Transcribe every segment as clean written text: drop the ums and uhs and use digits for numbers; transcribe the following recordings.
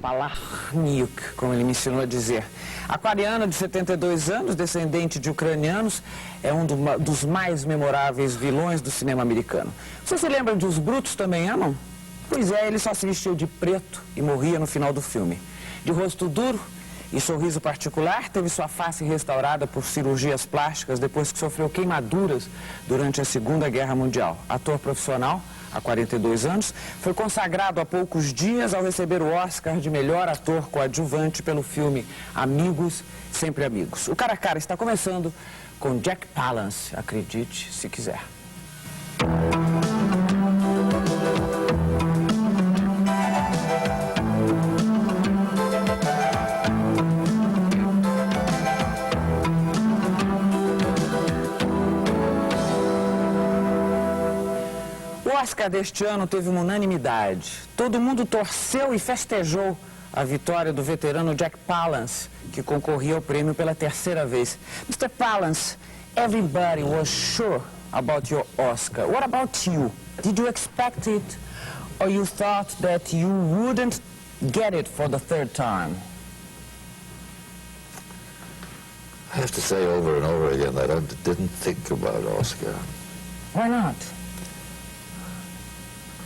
Palance, como ele me ensinou a dizer. Aquariana de 72 anos, descendente de ucranianos, é um dos mais memoráveis vilões do cinema americano. Você se lembra de Os Brutos Também Amam? Pois é, ele só se vestiu de preto e morria no final do filme. De rosto duro e sorriso particular, teve sua face restaurada por cirurgias plásticas depois que sofreu queimaduras durante a Segunda Guerra Mundial. Ator profissional, há 42 anos, foi consagrado há poucos dias ao receber o Oscar de melhor ator coadjuvante pelo filme Amigos, Sempre Amigos. O Cara a Cara está começando com Jack Palance, acredite se quiser. O Oscar deste ano teve uma unanimidade. Todo mundo torceu e festejou a vitória do veterano Jack Palance, que concorria ao prêmio pela terceira vez. Mr. Palance, everybody was sure about your Oscar. What about you? Did you expect it, or you thought that you wouldn't get it for the third time? I have to say over and over again that I didn't think about Oscar. Why not?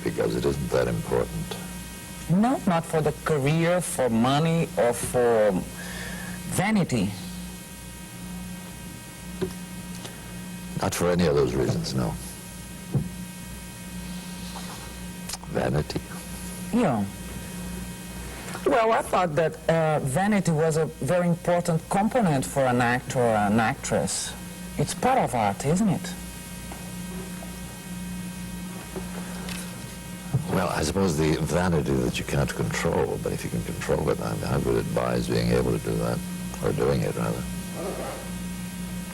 Because it isn't that important. No, not for the career, for money, or for vanity. Not for any of those reasons, no. Vanity. Yeah. Well, I thought that vanity was a very important component for an actor or an actress. It's part of art, isn't it? Well, I suppose the vanity that you can't control, but if you can control it, I would advise being able to do that, or doing it, rather.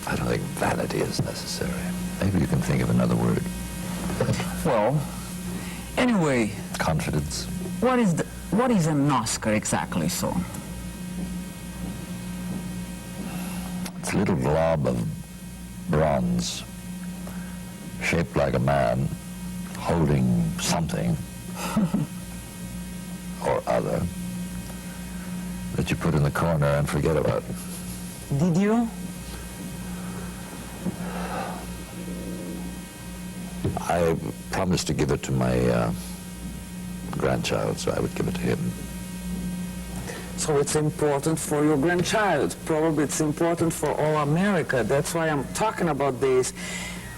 I don't think vanity is necessary. Maybe you can think of another word. Well, anyway, Confidence. what is an Oscar exactly, so? It's a little blob of bronze, shaped like a man, holding something or other that you put in the corner and forget about. Did you? I promised to give it to my grandchild, so I would give it to him. So it's important for your grandchild. Probably it's important for all America. That's why I'm talking about this.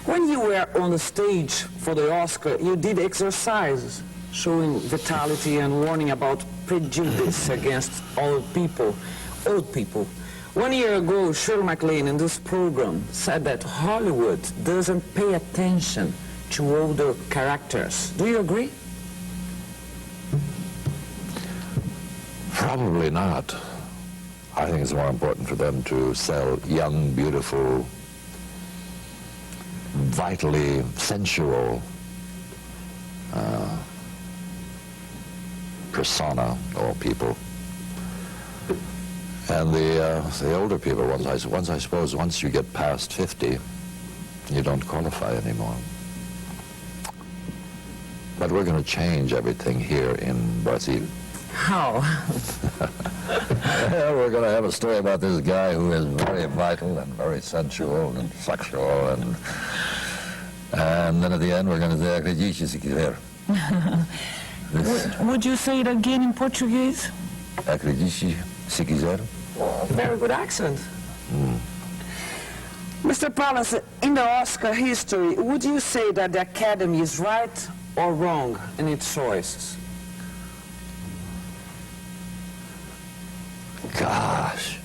When you were on the stage for the Oscar, you did exercises showing vitality and warning about prejudice against old people. 1 year ago, Shirley MacLaine in this program said that Hollywood doesn't pay attention to older characters. Do you agree? Probably not. I think it's more important for them to sell young, beautiful, vitally sensual persona or people. And the older people, I suppose, once you get past 50, you don't qualify anymore. But we're going to change everything here in Brazil. How? We're going to have a story about this guy who is very vital and very sensual and sexual, and then at the end we're going to say, acredite se quiser. Would you say it again in Portuguese? Acredite se quiser. Very good accent. Mr. Palance, in the Oscar history, would you say that the Academy is right or wrong in its choices? Gosh.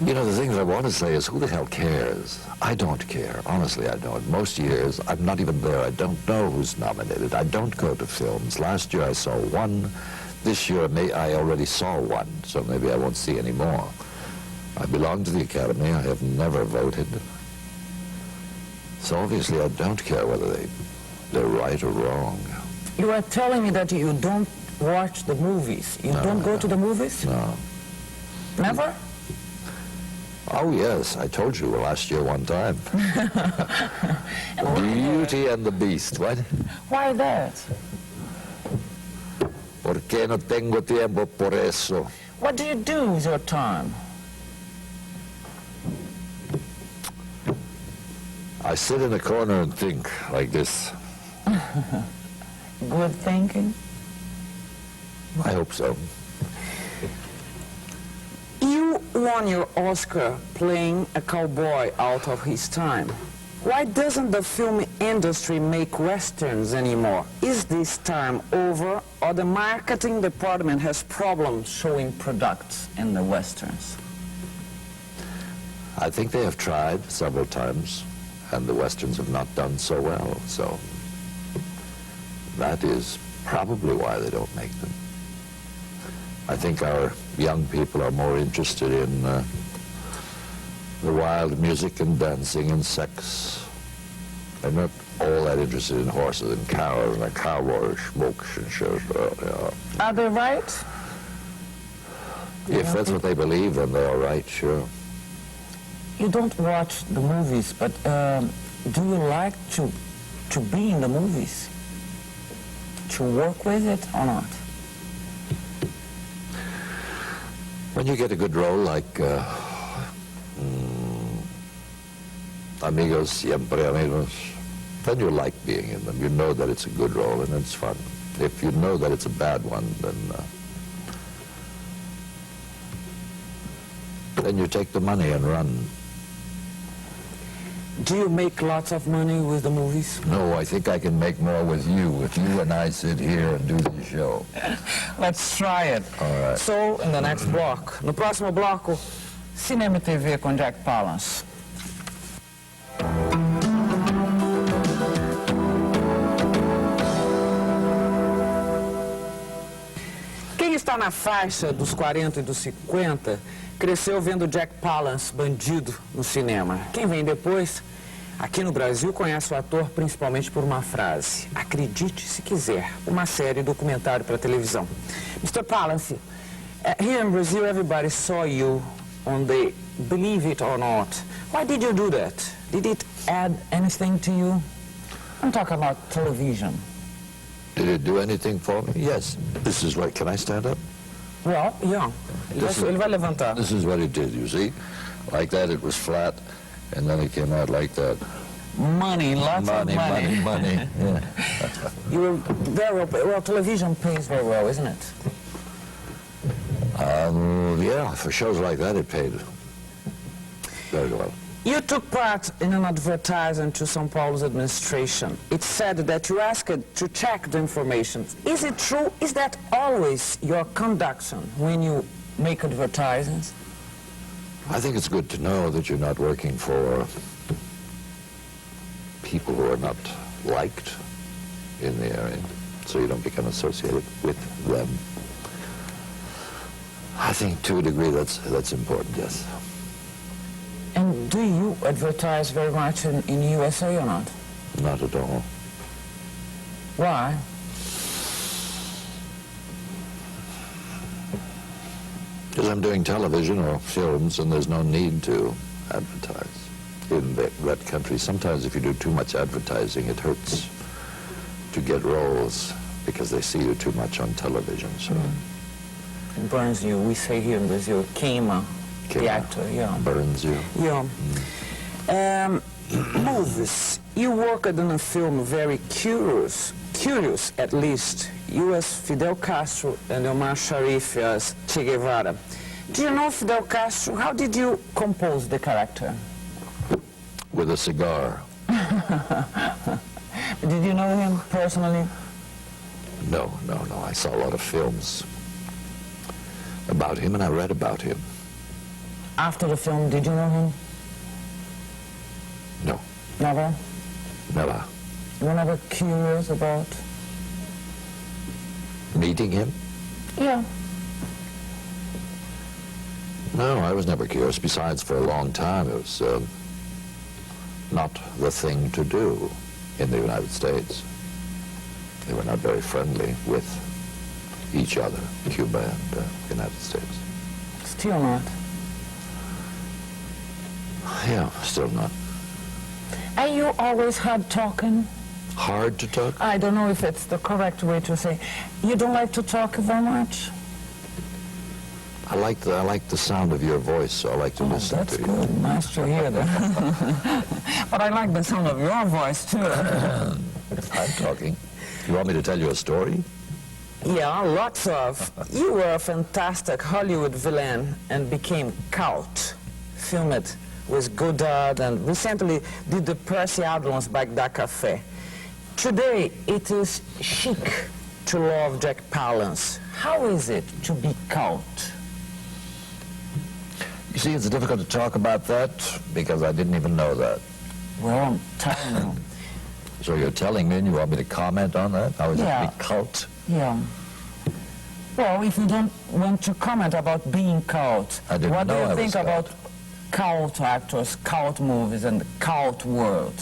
You know, the thing that I want to say is, who the hell cares? I don't care. Honestly, I don't. Most years, I'm not even there. I don't know who's nominated. I don't go to films. Last year, I saw one. This year, I already saw one, so maybe I won't see any more. I belong to the Academy. I have never voted. So obviously, I don't care whether they're right or wrong. You are telling me that you don't watch the movies. You don't go to the movies? No. Never? Oh, yes, I told you last year one time. Beauty and the Beast, what? Why that? Porque no tengo tiempo por eso. What do you do with your time? I sit in a corner and think like this. Good thinking? I hope so. You won your Oscar playing a cowboy out of his time. Why doesn't the film industry make westerns anymore? Is this time over, or the marketing department has problems showing products in the westerns? I think they have tried several times, and the westerns have not done so well, so that is probably why they don't make them. I think our young people are more interested in the wild music and dancing and sex. They're not all that interested in horses and cows and a cowboy smokes and shit. Are they right? If that's what they believe, then they're all right, sure. You don't watch the movies, but do you like to be in the movies? To work with it or not? When you get a good role like Amigos, Siempre Amigos, then you like being in them. You know that it's a good role and it's fun. If you know that it's a bad one, then you take the money and run. Do you make lots of money with the movies? No, I think I can make more with you if you and I sit here and do the show. Let's try it. All right. So, in the next block. No próximo bloco, Cinema e TV com Jack Palance. Quem está na faixa dos 40 e dos 50 cresceu vendo Jack Palance, bandido, no cinema. Quem vem depois, aqui no Brasil, conhece o ator principalmente por uma frase. Acredite se quiser, uma série documentário para televisão. Mr. Palance, here in Brazil everybody saw you on the Believe It or Not. Why did you do that? Did it add anything to you? I'm talking about television. Did it do anything for me? Yes. This is what, can I stand up? Well, yeah. Ele vai levantar. This is what it did, you see? Like that, it was flat, and then it came out like that. Money, lots of money. Money. Yeah. You were very well. Television pays very well, isn't it? Yeah, for shows like that, it paid very well. You took part in an advertisement to São Paulo's administration. It said that you asked to check the information. Is it true? Is that always your conduction when you make advertisements? I think it's good to know that you're not working for people who are not liked in the area, so you don't become associated with them. I think to a degree that's important, yes. And do you advertise very much in USA or not? Not at all. Why? Because I'm doing television or films, and there's no need to advertise in that country. Sometimes if you do too much advertising, it hurts to get roles because they see you too much on television. So It burns you. We say here in Brazil, queima. The actor, yeah. Burns you. Yeah. Movies. You worked in a film very curious at least. You as Fidel Castro and Omar Sharif as Che Guevara. Do you know Fidel Castro? How did you compose the character? With a cigar. Did you know him personally? No. I saw a lot of films about him, and I read about him. After the film, did you know him? No. Never? Never. You were never curious about? Meeting him? Yeah. No, I was never curious. Besides, for a long time, it was not the thing to do in the United States. They were not very friendly with each other, Cuba and the United States. Still not. Yeah, still not. Are you always hard talking? Hard to talk? I don't know if it's the correct way to say. You don't like to talk very much? I like the sound of your voice, so I like to listen That's to you. good. Nice to hear that. But I like the sound of your voice, too. I'm talking. You want me to tell you a story? Yeah, lots of. You were a fantastic Hollywood villain and became cult. Filmed with Godard and recently did the Percy Adlons Baghdad Café. Today, it is chic to love Jack Palance. How is it to be cult? You see, it's difficult to talk about that because I didn't even know that. Well, I'm telling you. So you're telling me and you want me to comment on that? How is it to be cult? Yeah. Well, if you don't want to comment about being cult, I didn't what do know you I think was about cult. cult actors, cult movies, and the cult world?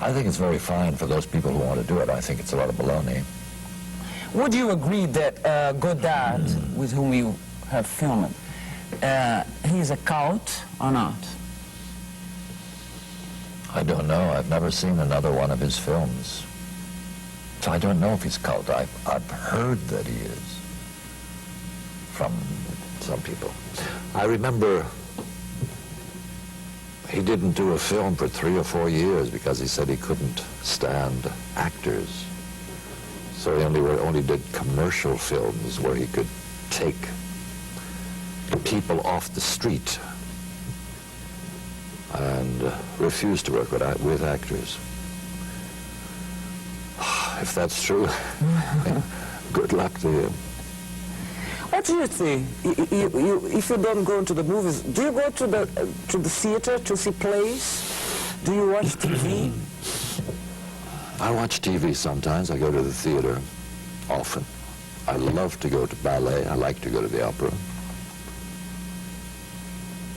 I think it's very fine for those people who want to do it. I think it's a lot of baloney. Would you agree that Godard, with whom you have filmed, he's a cult or not? I don't know. I've never seen another one of his films. So I don't know if he's cult. I've heard that he is from some people. I remember he didn't do a film for 3 or 4 years because he said he couldn't stand actors. So he only did commercial films where he could take people off the street and refused to work with actors. If that's true, good luck to him. What do you think? If you don't go into the movies, do you go to the theater to see plays? Do you watch TV? I watch TV sometimes. I go to the theater often. I love to go to ballet. I like to go to the opera.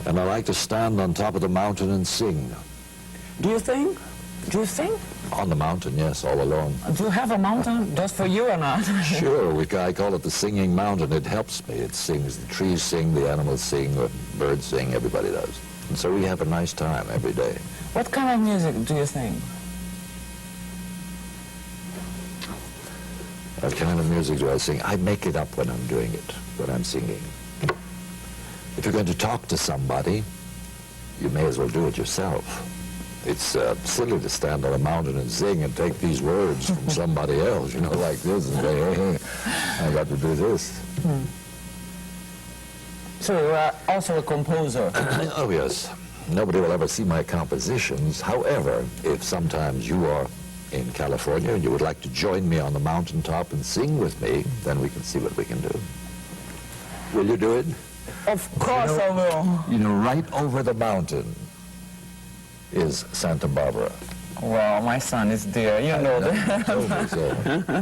And I like to stand on top of the mountain and sing. Do you think? Do you sing? On the mountain, yes, all alone. Do you have a mountain just for you or not? Sure, I call it the singing mountain. It helps me. It sings. The trees sing, the animals sing, the birds sing, everybody does. And so we have a nice time every day. What kind of music do you sing? What kind of music do I sing? I make it up when I'm doing it, when I'm singing. If you're going to talk to somebody, you may as well do it yourself. It's silly to stand on a mountain and sing and take these words from somebody else, you know, like this, and say, hey, I got to do this. So you are also a composer? Oh, yes. Nobody will ever see my compositions. However, if sometimes you are in California and you would like to join me on the mountaintop and sing with me, then we can see what we can do. Will you do it? Of course I will. You know, right over the mountain is Santa Barbara. Well, my son is there, you know that. Told me so.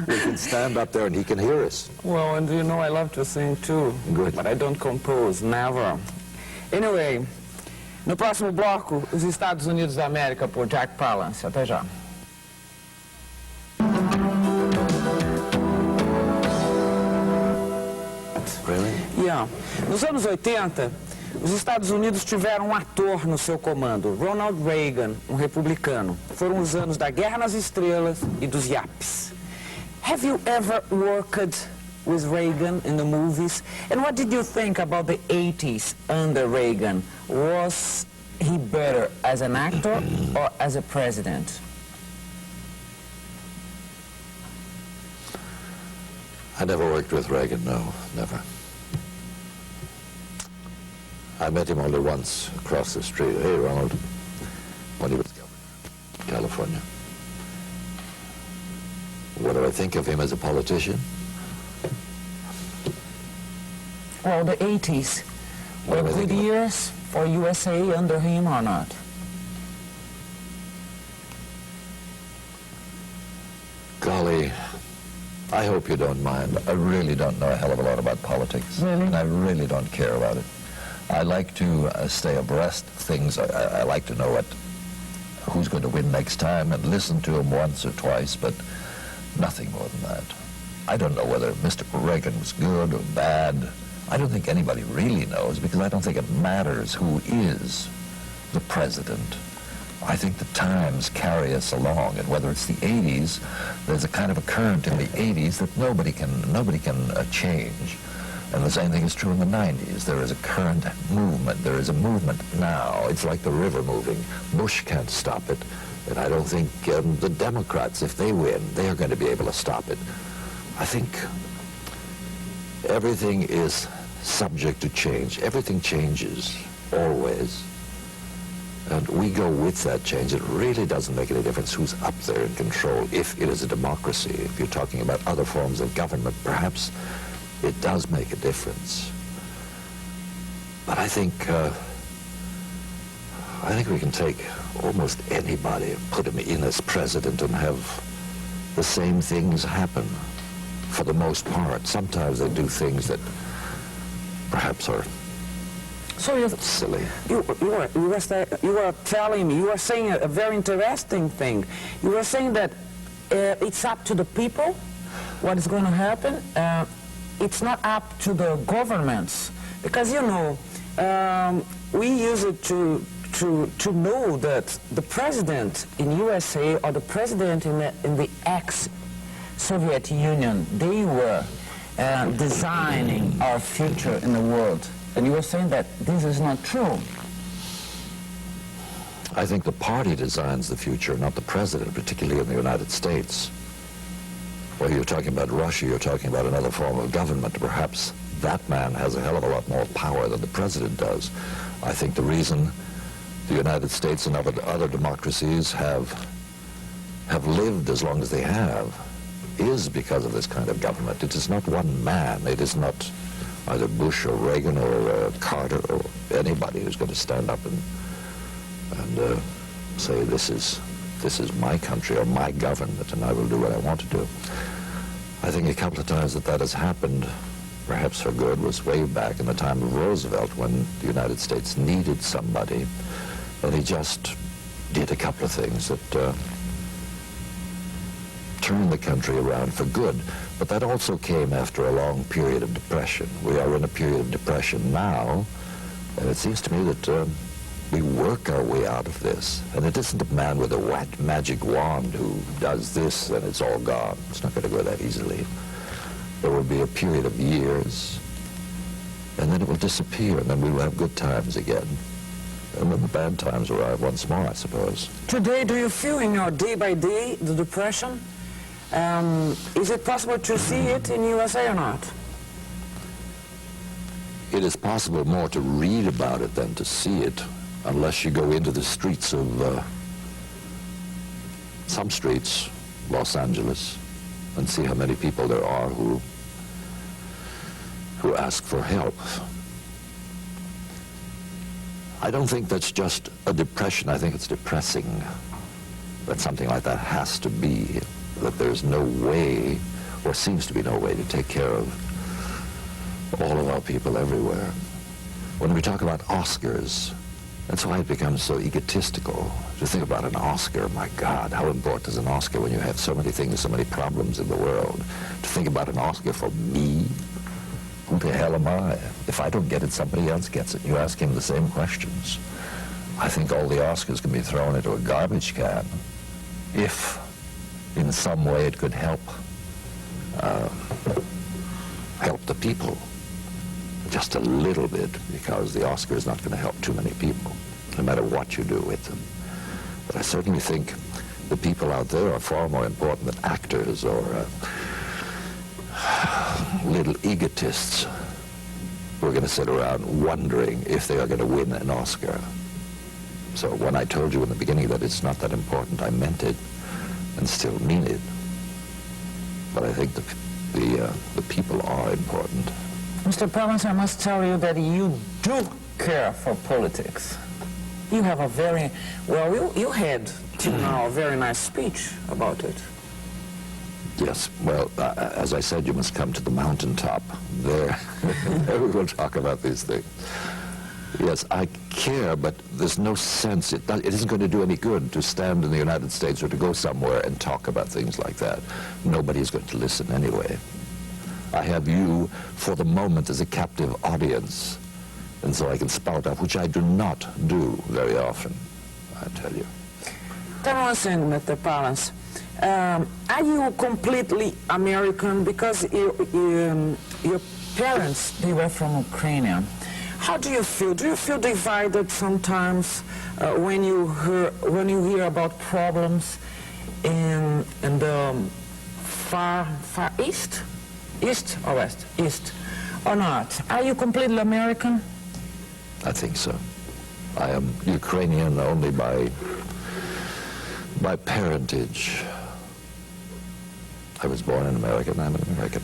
We can stand up there and he can hear us. Well, and you know I love to sing too. Good. But I don't compose, never. Anyway, no próximo bloco, os Estados Unidos da América por Jack Palance. Até já. Really? Yeah. Nos anos 80, os Estados Unidos tiveram um ator no seu comando, Ronald Reagan, um republicano. Foram os anos da Guerra nas Estrelas e dos yapes. Have you ever worked with Reagan in the movies? And what did you think about the 80s under Reagan? Was he better as an actor or as a president? I never worked with Reagan, no, never. I met him only once across the street. Hey, Ronald, when he was governor of California. What do I think of him as a politician? Well, the 80s What were do I good think of- years for USA under him or not? Golly, I hope you don't mind. I really don't know a hell of a lot about politics. Really? And I really don't care about it. I like to stay abreast of things. I like to know who's going to win next time and listen to him once or twice, but nothing more than that. I don't know whether Mr. Reagan was good or bad. I don't think anybody really knows because I don't think it matters who is. the president. I think the times carry us along, and whether it's the 80s, there's a kind of a current in the 80s that nobody can change. And the same thing is true in the 90s. There is a current movement. There is a movement now. It's like the river moving. Bush can't stop it. And I don't think the Democrats, if they win, they are going to be able to stop it. I think everything is subject to change. Everything changes, always. And we go with that change. It really doesn't make any difference who's up there in control if it is a democracy. If you're talking about other forms of government, perhaps it does make a difference. But I think we can take almost anybody and put him in as president and have the same things happen for the most part. Sometimes they do things that perhaps are silly. You were telling me, you were saying a very interesting thing. You were saying that it's up to the people what is going to happen. It's not up to the governments, because you know we use it to know that the president in USA or the president in the ex-Soviet Union, they were designing our future in the world. And you were saying that this is not true. I think the party designs the future, not the president, particularly in the United States. Well, you're talking about Russia, you're talking about another form of government. Perhaps that man has a hell of a lot more power than the president does. I think the reason the United States and other democracies have lived as long as they have is because of this kind of government. It is not one man. It is not either Bush or Reagan or Carter or anybody who's going to stand up and say, this is my country or my government, and I will do what I want to do. I think a couple of times that has happened, perhaps for good, was way back in the time of Roosevelt, when the United States needed somebody, and he just did a couple of things that turned the country around for good. But that also came after a long period of depression. We are in a period of depression now, and it seems to me that we work our way out of this. And it isn't a man with a magic wand who does this and it's all gone. It's not going to go that easily. There will be a period of years, and then it will disappear, and then we will have good times again. And then the bad times arrive once more, I suppose. Today, do you feel in your day by day the depression? Is it possible to see it in USA or not? It is possible more to read about it than to see it, unless you go into the streets of some streets, Los Angeles, and see how many people there are who ask for help. I don't think that's just a depression. I think it's depressing that something like that has to be, that there's no way, or seems to be no way, to take care of all of our people everywhere. When we talk about Oscars, that's why it becomes so egotistical to think about an Oscar. My God, how important is an Oscar when you have so many things, so many problems in the world? To think about an Oscar for me? Who the hell am I? If I don't get it, somebody else gets it. You ask him the same questions. I think all the Oscars can be thrown into a garbage can if in some way it could help the people just a little bit, because the Oscar is not going to help too many people, no matter what you do with them. But I certainly think the people out there are far more important than actors or little egotists who are going to sit around wondering if they are going to win an Oscar. So when I told you in the beginning that it's not that important, I meant it and still mean it. But I think the people are important. Mr. Palance, I must tell you that you do care for politics. You have a very, well, you had till now a very nice speech about it. Yes, well, as I said, you must come to the mountaintop. There we will talk about these things. Yes, I care, but there's no sense. It isn't going to do any good to stand in the United States or to go somewhere and talk about things like that. Nobody's going to listen anyway. I have you, for the moment, as a captive audience. And so I can spout up, which I do not do very often, I tell you. Tell me one thing, Mr. Palance. Are you completely American? Because your parents, they were from Ukraine. How do you feel? Do you feel divided sometimes when you hear about problems in the far east? East or west? East. Or not? Are you completely American? I think so. I am Ukrainian only by parentage. I was born in America, and I'm an American.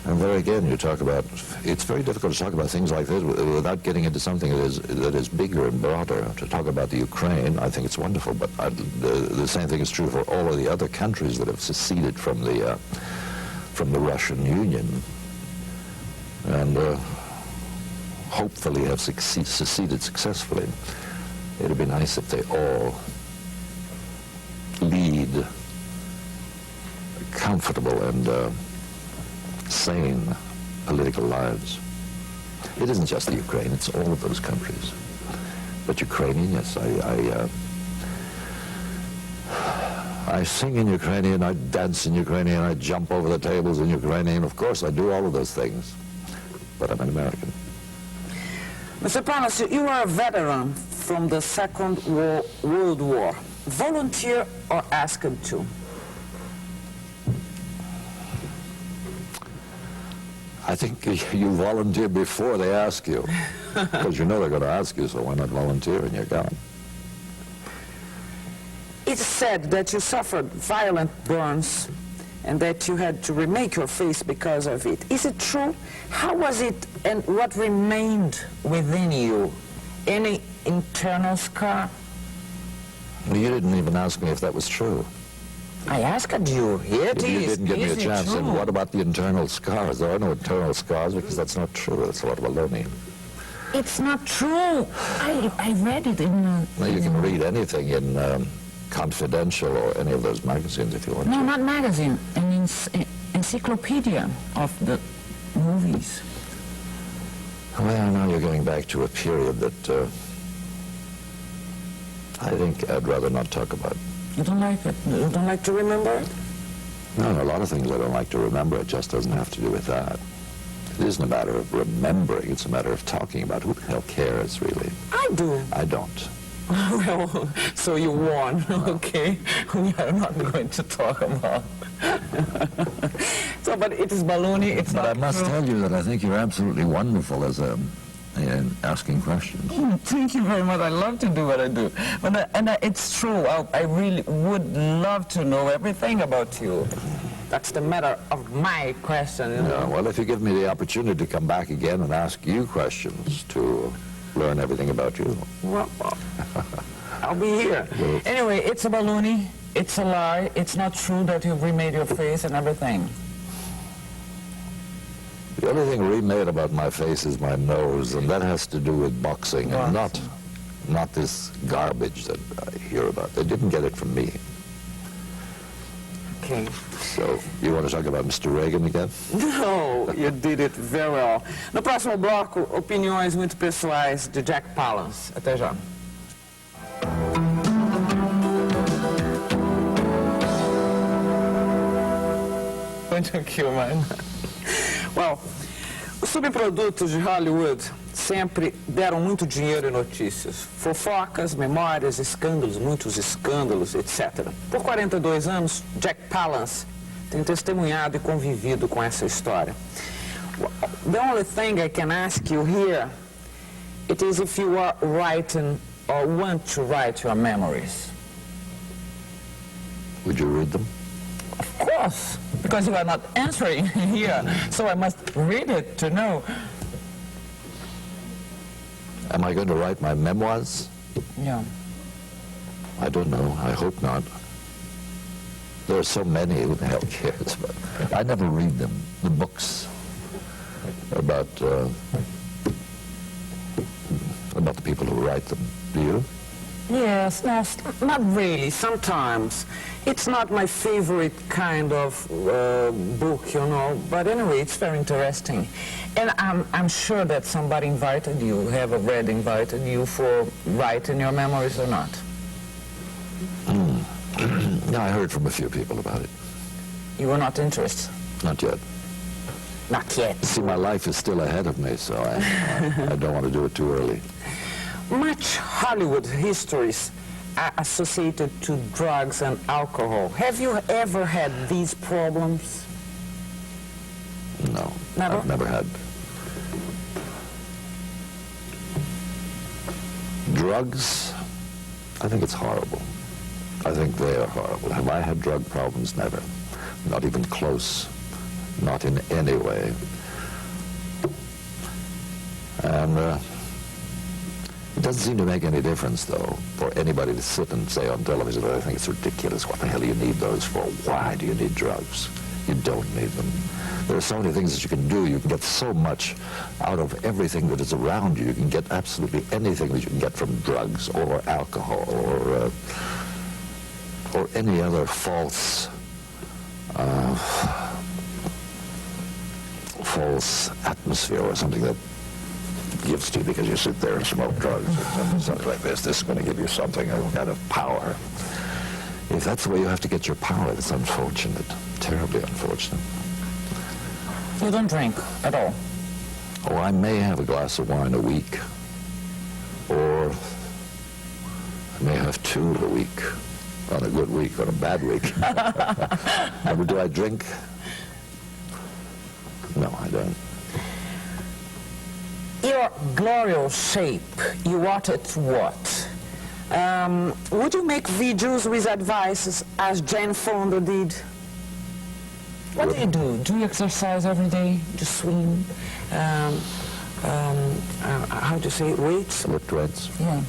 And there again, you talk about, it's very difficult to talk about things like this without getting into something that is bigger and broader. To talk about the Ukraine, I think it's wonderful, but the same thing is true for all of the other countries that have seceded from the Russian Union, and hopefully have seceded successfully. It'd be nice if they all lead comfortable and sane political lives. It isn't just the Ukraine, it's all of those countries. But Ukrainian, yes, I sing in Ukrainian, I dance in Ukrainian, I jump over the tables in Ukrainian. Of course, I do all of those things, but I'm an American. Mr. Palance, you are a veteran from the Second World War. Volunteer or asked to? I think you volunteer before they ask you, because you know they're going to ask you, so why not volunteer and you're gone? It's said that you suffered violent burns and that you had to remake your face because of it. Is it true? How was it and what remained within you? Any internal scar? Well, you didn't even ask me if that was true. I asked you. Here it is. You didn't give me a chance. True? And what about the internal scars? There are no internal scars because that's not true. That's a lot of baloney. It's not true. I read it in... Now, you can read anything in Confidential or any of those magazines if you want to. No, not magazine. An encyclopedia of the movies. Well, now you're going back to a period that I think I'd rather not talk about. You don't like it? You don't like to remember it? No, a lot of things I don't like to remember. It just doesn't have to do with that. It isn't a matter of remembering. It's a matter of talking about. Who the hell cares, really? I do. I don't. Well, so you won, okay? We are not going to talk about. So, but it is baloney. It's but not I must true. tell you that I think you're absolutely wonderful as in asking questions. Thank you very much. I love to do what I do. But it's true. I really would love to know everything about you. That's the matter of my question. You know? Yeah, well, if you give me the opportunity to come back again and ask you questions to learn everything about you. Well, I'll be here. Well, anyway, it's a baloney. It's a lie. It's not true that you've remade your face and everything. the only thing remade about my face is my nose, and that has to do with boxing and not this garbage that I hear about. They didn't get it from me. Okay. So, you want to talk about Mr. Reagan again? No, you did it very well. No próximo bloco, opiniões muito pessoais de Jack Palance. Até já. Going to kill mine. Well, os subprodutos de Hollywood sempre deram muito dinheiro e notícias. Fofocas, memórias, escândalos, muitos escândalos, etc. Por 42 anos, Jack Palance tem testemunhado e convivido com essa história. The only thing I can ask you here, it is if you are writing or want to write your memories. Would you read them? Of course, because you are not answering here, so I must read it to know. Am I going to write my memoirs? Yeah. I don't know. I hope not. There are so many, who the hell cares? But I never read them, the books about the people who write them. Do you? Yes, no, not really. Sometimes. It's not my favorite kind of book, you know, but anyway, it's very interesting. And I'm sure that somebody invited you, have already invited you for writing your memoirs or not? No, I heard from a few people about it. You were not interested? Not yet. Not yet. See, my life is still ahead of me, so I don't want to do it too early. Much Hollywood histories are associated to drugs and alcohol. Have you ever had these problems? No, Never? I've never had. Drugs, I think it's horrible. I think they are horrible. Have I had drug problems? Never. Not even close. Not in any way. And it doesn't seem to make any difference, though, for anybody to sit and say on television, I think it's ridiculous. What the hell do you need those for? Why do you need drugs? You don't need them. There are so many things that you can do. You can get so much out of everything that is around you. You can get absolutely anything that you can get from drugs or alcohol or any other false atmosphere or something that gives to you because you sit there and smoke drugs or something like this. This is going to give you something, a kind of power. If that's the way you have to get your power, it's unfortunate, terribly unfortunate. You don't drink at all? Oh, I may have a glass of wine a week, or I may have 2 a week, on a good week, on a bad week. But do I drink? No, I don't. Your glorious shape, you wanted what? Would you make videos with advice as Jane Fonda did? What do you do? Do you exercise every day? Do you swim? How do you say it? Weights? Lift weights? Yeah.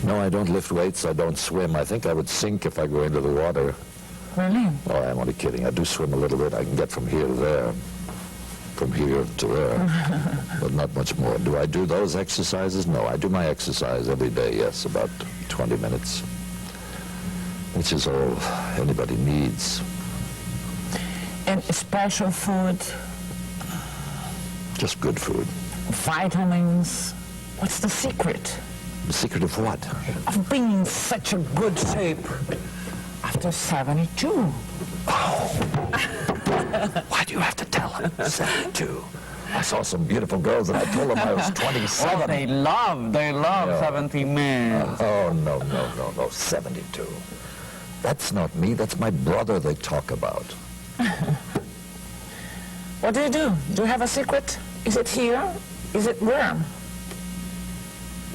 No, I don't lift weights. I don't swim. I think I would sink if I go into the water. Really? Oh, I'm only kidding. I do swim a little bit. I can get from here to there, from here to there, but not much more. Do I do those exercises? No, I do my exercise every day, yes, about 20 minutes, which is all anybody needs. And special food? Just good food. Vitamins? What's the secret? The secret of what? Of being in such a good shape after 72. Why do you have to tell him? 72. I saw some beautiful girls and I told them I was 27. Oh, they love Yeah. 70 men. Oh, no, 72. That's not me, that's my brother they talk about. What do you do? Do you have a secret? Is it here? Is it where?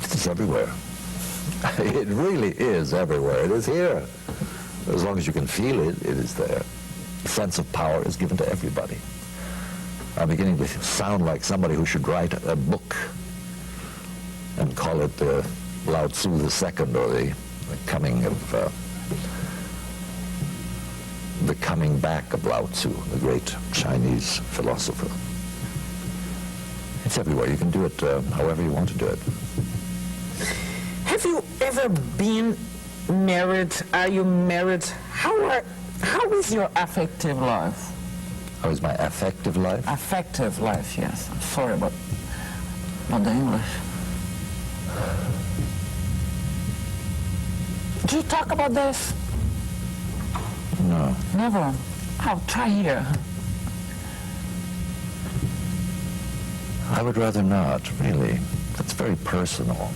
It's everywhere. It really is everywhere. It is here. As long as you can feel it, it is there. The sense of power is given to everybody. I'm beginning to sound like somebody who should write a book and call it Lao Tzu II, or the coming of the coming back of Lao Tzu, the great Chinese philosopher. It's everywhere. You can do it however you want to do it. Have you ever been married? Are you married? How is your affective life? How is my affective life? Affective life, yes. I'm sorry about the English. Do you talk about this? No. Never. I'll try here. I would rather not, really. It's very personal.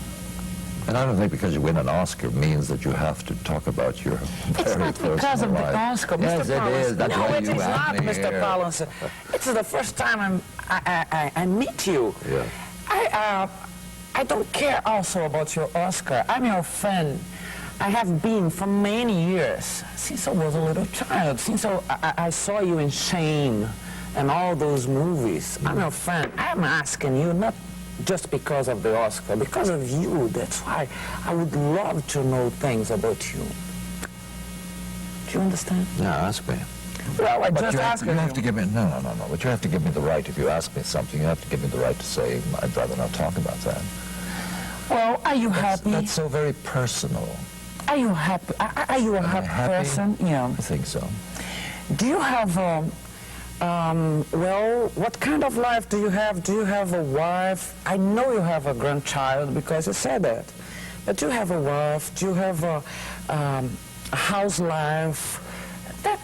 And I don't think because you win an Oscar means that you have to talk about your It's not because of the Oscar, Mr. Yes, it Palance. is. That's no, why it you is have not, me Mr. here. Palance. It's the first time I meet you. Yeah. I don't care also about your Oscar. I'm your fan. I have been for many years, since I was a little child, since I saw you in Shane and all those movies. I'm your fan. I'm asking you, not just because of the Oscar, because of you. That's why I would love to know things about you. Do you understand? Yeah, ask me. Well, I But just asked you have to give me, no. But you have to give me the right. If you ask me something, you have to give me the right to say, I'd rather not talk about that. Well, are you happy? That's so very personal. Are you happy? Are you a happy person? Yeah. I think so. Do you have well, what kind of life do you have? Do you have a wife? I know you have a grandchild because you said that. But do you have a wife? Do you have a house life? That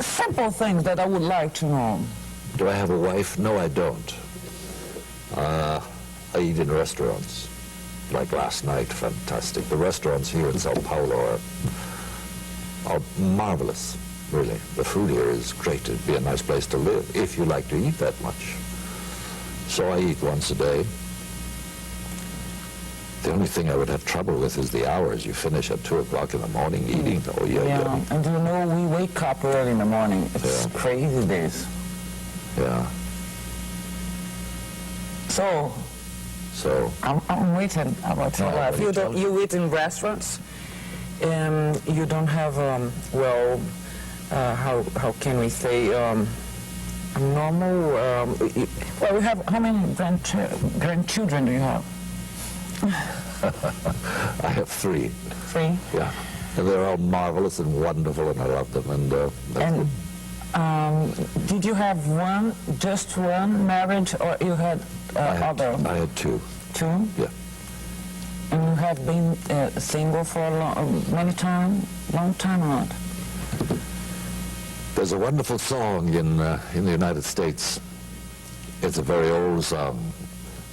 simple things that I would like to know. Do I have a wife? No, I don't. I eat in restaurants. Like last night, fantastic. The restaurants here in Sao Paulo are marvelous, really. The food here is great. It'd be a nice place to live if you like to eat that much. So I eat once a day. The only thing I would have trouble with is the hours. You finish at 2 o'clock in the morning eating. Oh, yeah. And you know, we wake up early in the morning. It's crazy days. Yeah. So I'm waiting about your life. You eat in restaurants, and you don't have how can we say a normal? Well, we have how many grandchildren do you have? I have 3. 3. Yeah, and they're all marvelous and wonderful, and I love them. And did you have just one marriage, or you had other? I had 2. 2? Yeah. And you have been single for long time or not? There's a wonderful song in the United States. It's a very old song.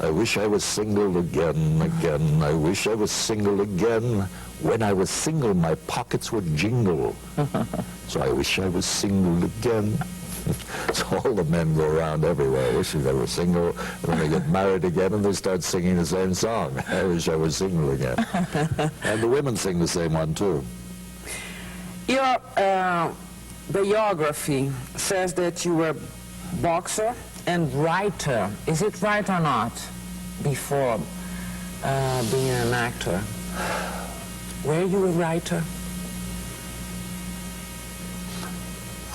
I wish I was single again. I wish I was single again. When I was single, my pockets would jingle. So I wish I was single again. So all the men go around everywhere wishing they were single, and then they get married again and they start singing the same song. I wish I was single again. And the women sing the same one too. Your biography says that you were boxer and writer. Is it right or not? Before being an actor, were you a writer?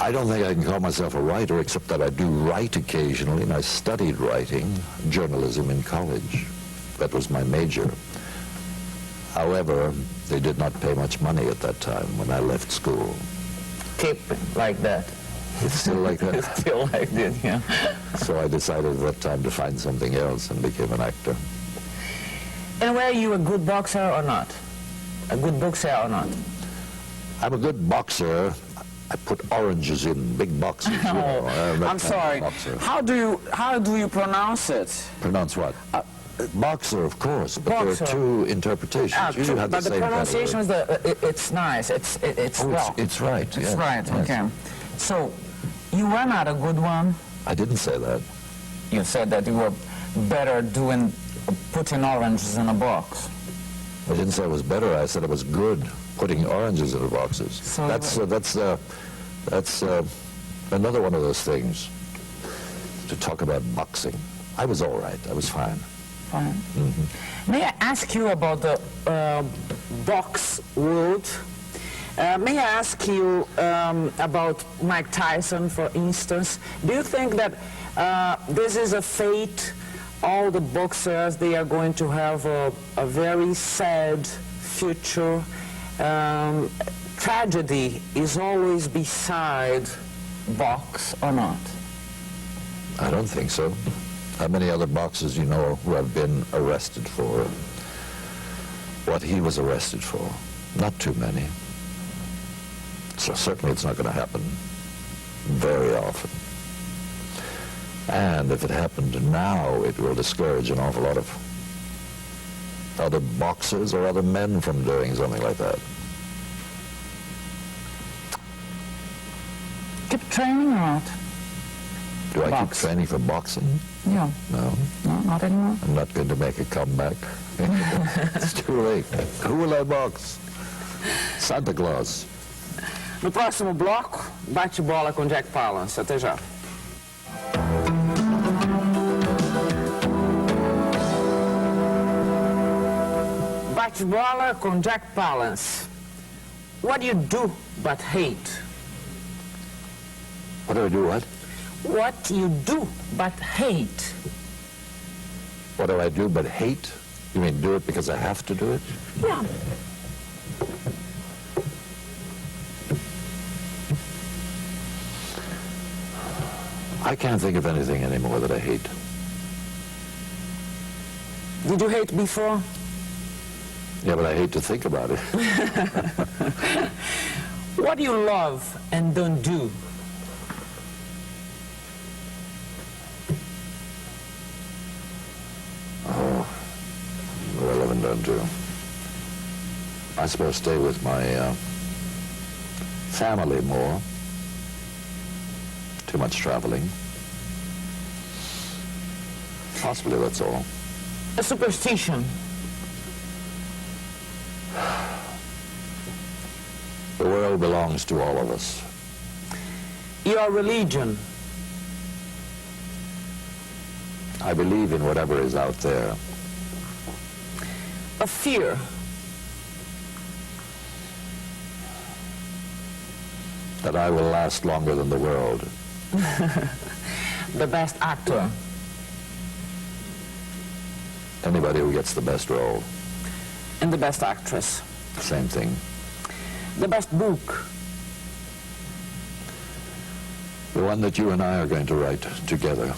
I don't think I can call myself a writer, except that I do write occasionally, and I studied writing, journalism in college. That was my major. However, they did not pay much money at that time when I left school. Keep like that. It's still like that? It's still like that, yeah. So I decided at that time to find something else and became an actor. And were you a good boxer or not? A good boxer or not? I'm a good boxer. I put oranges in big boxes. You know. I'm sorry. How do you pronounce it? Pronounce what? Boxer, of course, but boxer. There are 2 interpretations. But the pronunciation is it's nice. It's well. It's right. It's yes, right. yes. Okay. So you were not a good one. I didn't say that. You said that you were better putting oranges in a box. I didn't say it was better. I said it was good putting oranges in the boxes. So that's another one of those things. To talk about boxing, I was all right. I was fine. Fine. Mm-hmm. May I ask you about the box world? May I ask you about Mike Tyson, for instance? Do you think that this is a fate? All the boxers, they are going to have a very sad future. Tragedy is always beside box or not? I don't think so. How many other boxers you know who have been arrested for what he was arrested for? Not too many. So certainly it's not going to happen very often. And if it happened now, it will discourage an awful lot of other boxers or other men from doing something like that. Keep training or not? Do I keep training for boxing? Yeah. No. No, not anymore? I'm not going to make a comeback. It's too late. Who will I box? Santa Claus. No próximo bloco, bate-bola com Jack Palance. Até já. Bate-bola com Jack Palance. What do you do but hate? What do I do, what? What you do but hate? What do I do but hate? You mean do it because I have to do it? Yeah. I can't think of anything anymore that I hate. Did you hate before? Yeah, but I hate to think about it. What do you love and don't do? Oh, what I love and don't do. I suppose stay with my family more. Too much traveling. Possibly that's all. A superstition. The world belongs to all of us. Your religion. I believe in whatever is out there. A fear. That I will last longer than the world. The best actor. Anybody who gets the best role. And the best actress. Same thing. The best book. The one that you and I are going to write together.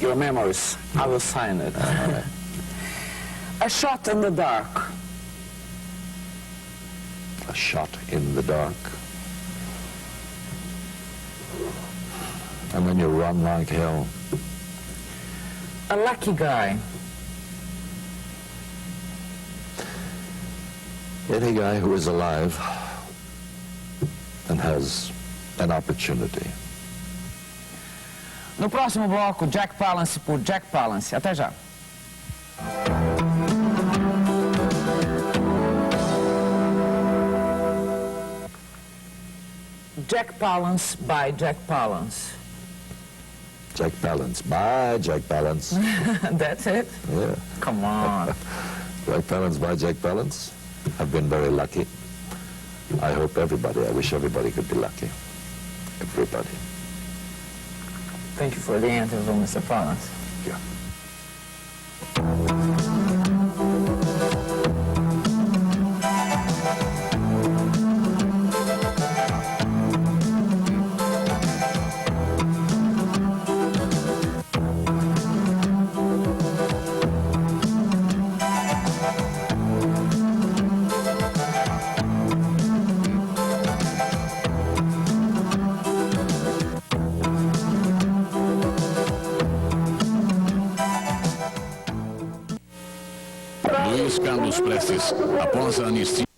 Your memories. I will sign it. A shot in the dark. A shot in the dark. And then you run like hell. A lucky guy. Any guy who is alive and has an opportunity. No próximo bloco, Jack Palance por Jack Palance. Até já. Jack Palance by Jack Palance. Jack Palance. Bye, Jack Palance. That's it? Yeah. Come on. Jack Palance by Jack Palance. I've been very lucky. I hope everybody, I wish everybody could be lucky. Everybody. Thank you for the interview, Mr. Palance. Yeah. Luiz Carlos Prestes, após a anistia